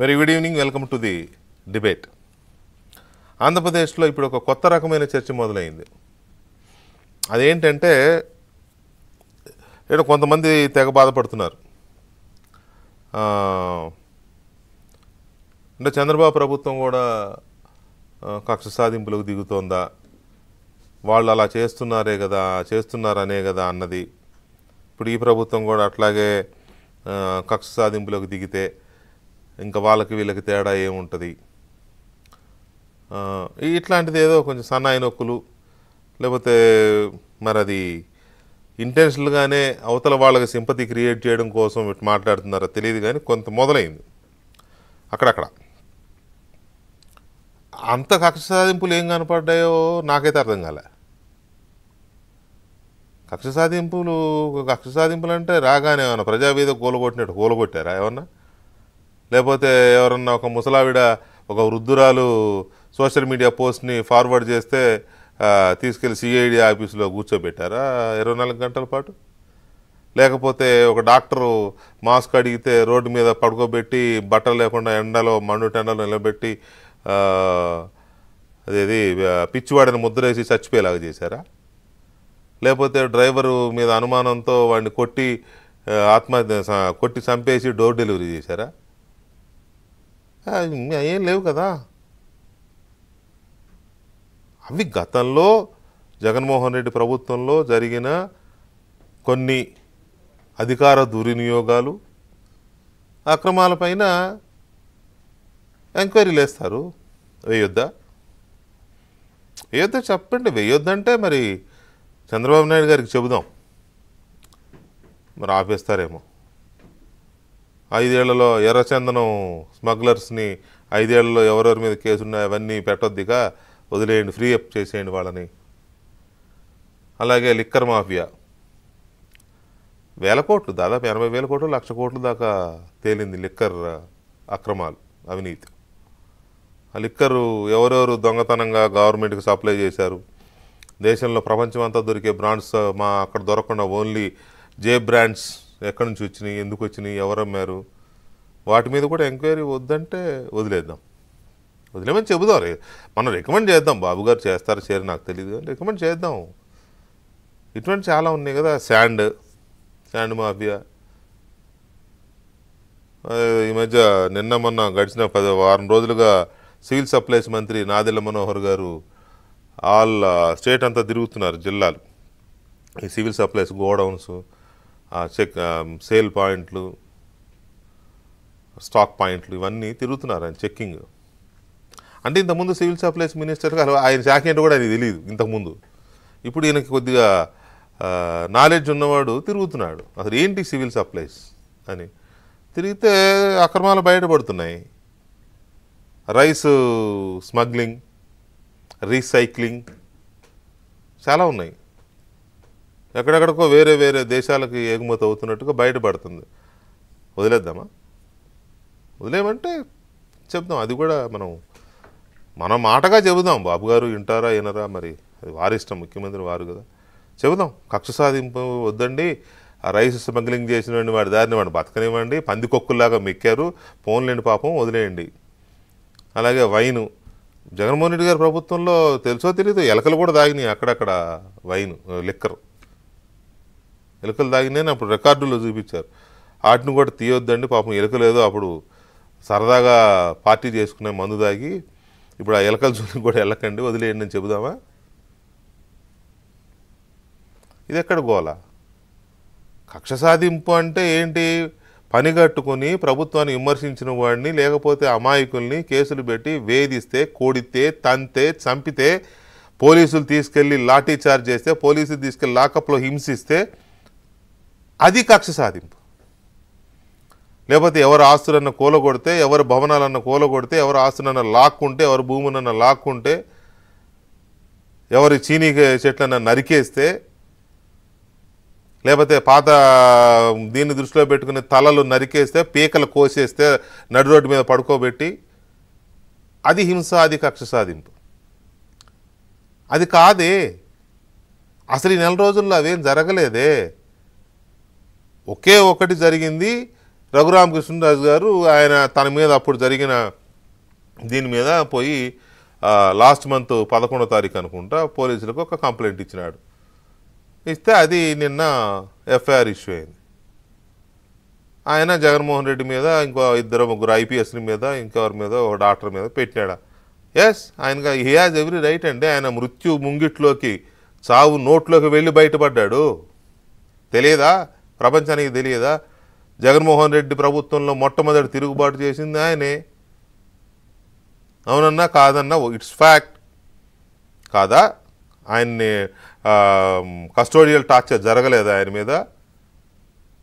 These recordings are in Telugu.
Very good evening. Welcome to the debate. ఆంధ్రప్రదేశ్లో ఇప్పుడు ఒక కొత్త రకమైన చర్చ మొదలైంది. అదేంటంటే కొంతమంది తెగ బాధపడుతున్నారు. అంటే చంద్రబాబు ప్రభుత్వం కూడా కక్ష సాధింపులకు దిగుతోందా, వాళ్ళు అలా చేస్తున్నారనే కదా అన్నది. ఇప్పుడు ఈ ప్రభుత్వం కూడా అట్లాగే కక్ష సాధింపులకు దిగితే ఇంకా వాళ్ళకి వీళ్ళకి తేడా ఏముంటుంది, ఇట్లాంటిది ఏదో కొంచెం సన్నాయి నొక్కులు, లేకపోతే మరి అది ఇంటెన్షనల్గానే అవతల వాళ్ళకి సింపతి క్రియేట్ చేయడం కోసం ఇటు మాట్లాడుతున్నారో తెలియదు. కానీ కొంత మొదలైంది అక్కడక్కడ. అంత కక్ష సాధింపులు ఏం కనపడ్డాయో నాకైతే అర్థం కాలే. కక్ష సాధింపులు అంటే రాగానే ఏమన్నా ప్రజావేద కూలగొట్టారా ఏమన్నా? లేకపోతే ఎవరన్నా ఒక ముసలావిడ ఒక వృద్ధురాలు సోషల్ మీడియా పోస్ట్ని ఫార్వర్డ్ చేస్తే తీసుకెళ్ళి సిఐడి ఆఫీసులో కూర్చోబెట్టారా 24 గంటల పాటు? లేకపోతే ఒక డాక్టరు మాస్క్ అడిగితే రోడ్డు మీద పడుకోబెట్టి బట్టలు లేకుండా మండుటెండలో నిలబెట్టి అదేది పిచ్చివాడిని ముద్రేసి చచ్చిపోయేలాగా చేశారా? లేకపోతే డ్రైవరు మీద అనుమానంతో వాడిని కొట్టి చంపేసి డోర్ డెలివరీ చేశారా? ఏం లేవు కదా. అవి గతంలో జగన్మోహన్ రెడ్డి ప్రభుత్వంలో జరిగిన కొన్ని అధికార దుర్వినియోగాలు, అక్రమాలపైన ఎంక్వైరీలు వేస్తారు. వేయొద్దా చెప్పండి. వేయొద్దంటే మరి చంద్రబాబు నాయుడు గారికి చెబుదాం, మరి ఆపేస్తారేమో. 5 ఏళ్లలో ఎర్రచందనం స్మగ్లర్స్ని 5 ఏళ్లలో ఎవరెవరి మీద కేసున్నాయి అవన్నీ పెట్టొద్దిగా, వదిలేయండి, ఫ్రీ అప్ చేసేయండి వాళ్ళని. అలాగే లిక్కర్ మాఫియా 1000 కోట్లు, దాదాపు 80,000 కోట్లు, 1,00,000 కోట్ల దాకా తేలింది లిక్కర్ అక్రమాలు, అవినీతి. ఆ లిక్కరు ఎవరెవరు దొంగతనంగా గవర్నమెంట్కి సప్లై చేశారు, దేశంలో ప్రపంచం అంతా దొరికే బ్రాండ్స్ అక్కడ దొరకకుండా ఓన్లీ జే బ్రాండ్స్ ఎక్కడి నుంచి వచ్చినాయి, ఎందుకు వచ్చినాయి, ఎవరు అమ్మారు, వాటి మీద కూడా ఎంక్వైరీ వద్దంటే వదిలేమని చెబుదాం. మనం రికమెండ్ చేద్దాం. బాబు గారు చేస్తారు చేయరు నాకు తెలియదు, కానీ రికమెండ్ చేద్దాం. ఇటువంటి చాలా ఉన్నాయి కదా. శాండ్ మాఫియా ఈ మధ్య మొన్న గడిచిన వారం రోజులుగా సివిల్ సప్లైస్ మంత్రి నాదెళ్ల మనోహర్ గారు ఆల్ స్టేట్ అంతా తిరుగుతున్నారు, జిల్లాలు. ఈ సివిల్ సప్లైస్ గోడౌన్స్, సేల్ పాయింట్లు, స్టాక్ పాయింట్లు ఇవన్నీ తిరుగుతున్నారు ఆయన చెక్కింగ్. అంటే ఇంతకుముందు సివిల్ సప్లైస్ మినిస్టర్గా ఆయన శాఖ ఏంటో కూడా అది తెలియదు ఇంతకుముందు. ఇప్పుడు ఈయనకి కొద్దిగా నాలెడ్జ్ ఉన్నవాడు తిరుగుతున్నాడు, అసలు ఏంటి సివిల్ సప్లైస్ అని. తిరిగితే అక్రమాలు బయటపడుతున్నాయి. రైస్ స్మగ్లింగ్, రీసైక్లింగ్ చాలా ఉన్నాయి. ఎక్కడెక్కడికో వేరే వేరే దేశాలకి ఎగుమతి అవుతున్నట్టుగా బయటపడుతుంది. వదిలేద్దామా? వదిలేమంటే చెప్దాం. అది కూడా మన మాటగా చెబుదాం. బాబు గారు వింటారా వినరా మరి అది వారిష్టం, ముఖ్యమంత్రి వారు కదా. చెబుదాం, కక్ష సాధింపు వద్దండి. ఆ రైస్ స్మగ్లింగ్ చేసినటువంటి వాడి దారిని వాడిని బతకనివ్వండి, పందికొక్కుల్లాగా మెక్కారు, పోన్లేండి పాపం, వదిలేయండి. అలాగే వైను, జగన్మోహన్ రెడ్డి గారి ప్రభుత్వంలో తెలుసో తెలీదు ఎలకలు కూడా తాగినాయి అక్కడక్కడ. లిక్కర్ ఎలుకలు తాగినాయని అప్పుడు రికార్డుల్లో చూపించారు. వాటిని కూడా తీయొద్దండి పాపం, ఎలుకలు ఏదో అప్పుడు సరదాగా పార్టీ చేసుకునే మందు తాగి, ఇప్పుడు ఆ ఎలకల జోలికి కూడా వెళ్ళకండి, వదిలేయండి అని చెబుదామా? ఇది ఎక్కడ గోల? కక్ష సాధింపు అంటే ఏంటి? పనిగట్టుకుని ప్రభుత్వాన్ని విమర్శించిన వాడిని, లేకపోతే అమాయకుల్ని కేసులు పెట్టి వేధిస్తే, కొడితే, తంతే, చంపితే, పోలీసులు తీసుకెళ్ళి లాఠీ చార్జ్ చేస్తే, పోలీసులు తీసుకెళ్ళి లాకప్లో హింసిస్తే అది కక్ష సాధింపు. లేకపోతే ఎవరు ఆస్తులన్న కూలగొడితే, ఎవరు భవనాలన్న కూలగొడితే, ఎవరు ఆస్తులన్న లాక్కుంటే, ఎవరు భూములన్న లాక్కుంటే, ఎవరి చీనీ చెట్లన్న నరికేస్తే, లేకపోతే పాత దీన్ని దృష్టిలో పెట్టుకుని తలలు నరికేస్తే, పీకలు కోసేస్తే, నడి రోడ్డు మీద పడుకోబెట్టి, అది హింస, అది కక్ష సాధింపు. అది కాదే. అసలు ఈ 4 రోజుల్లో అవేం జరగలేదే. ఒకే ఒకటి జరిగింది. రఘురామకృష్ణరాజు గారు ఆయన తన మీద అప్పుడు జరిగిన దీని మీద పోయి లాస్ట్ మంత్ 11వ తారీఖు అనుకుంటా పోలీసులకు ఒక కంప్లైంట్ ఇచ్చినాడు. ఇస్తే అది నిన్న ఎఫ్ఐఆర్ ఇష్యూ అయింది. ఆయన జగన్మోహన్ రెడ్డి మీద ఇంకో 2-3 ఐపీఎస్ల మీద ఇంకెవరి మీద ఒక డాక్టర్ మీద పెట్టినాడా. ఎస్, ఆయనగా హీ హాజ్ ఎవ్రీ రైట్ అండి. ఆయన మృత్యు ముంగిట్లోకి చావు నోట్లోకి వెళ్ళి బయటపడ్డాడు. తెలియదా? ప్రపంచానికి తెలియదా? జగన్మోహన్ రెడ్డి ప్రభుత్వంలో మొట్టమొదటి తిరుగుబాటు చేసింది ఆయనే. అవునన్నా కాదన్నా ఇట్స్ ఫ్యాక్ట్ కాదా? ఆయన్ని కస్టోడియల్ టార్చర్ జరగలేదా ఆయన మీద?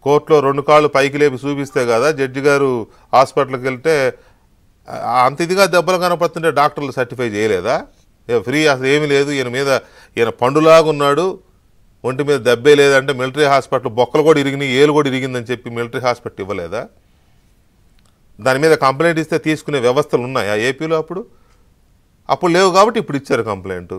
కోర్టులో 2 కాళ్ళు పైకి లేపి చూపిస్తే కదా జడ్జి గారు హాస్పిటల్కి వెళ్తే అంత ఇదిగా దెబ్బలు కనపడుతుంటే డాక్టర్లు సర్టిఫై చేయలేదా? ఫ్రీ అసలు ఏమీ లేదు ఈయన మీద, ఈయన పండులాగా ఉన్నాడు, ఒంటి మీద దెబ్బే లేదంటే మిలిటరీ హాస్పిటల్ బొక్కలు కూడా ఇరిగినాయి, ఏలు కూడా ఇరిగిందని చెప్పి మిలిటరీ హాస్పిటల్ ఇవ్వలేదా? దాని మీద కంప్లైంట్ ఇస్తే తీసుకునే వ్యవస్థలు ఉన్నాయా ఏపీలో? అప్పుడు లేవు కాబట్టి ఇప్పుడు ఇచ్చారు కంప్లైంట్.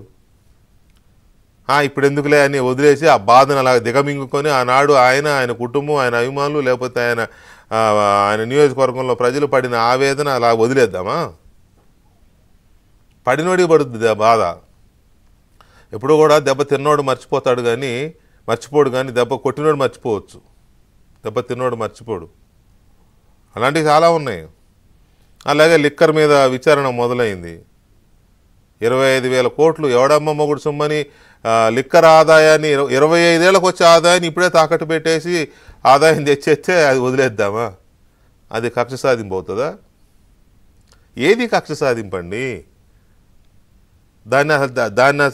ఇప్పుడు ఎందుకులే అని వదిలేసి ఆ బాధను అలా దిగమింగుకొని ఆనాడు ఆయన కుటుంబం, ఆయన అభిమానులు, లేకపోతే ఆయన నియోజకవర్గంలో ప్రజలు పడిన ఆవేదన అలా వదిలేద్దామా? పడినోడికి పడుతుంది ఆ బాధ. ఎప్పుడు కూడా దెబ్బ తిన్నోడు మర్చిపోడు కానీ దెబ్బ కొట్టినోడు మర్చిపోవచ్చు, దెబ్బ తిన్నోడు మర్చిపోడు. అలాంటివి చాలా ఉన్నాయి. అలాగే లిక్కర్ మీద విచారణ మొదలైంది. 25,000 కోట్లు ఎవడమ్మ మొగుడు సొమ్మని లిక్కర్ ఆదాయాన్ని 25 ఏళ్ళకు వచ్చే ఆదాయాన్ని ఇప్పుడే తాకట్టు పెట్టేసి ఆదాయం తెచ్చేస్తే అది వదిలేద్దామా? అది కక్ష సాధింపు అవుతుందా? ఏది కక్ష సాధింపండి? దాన్ని అసలు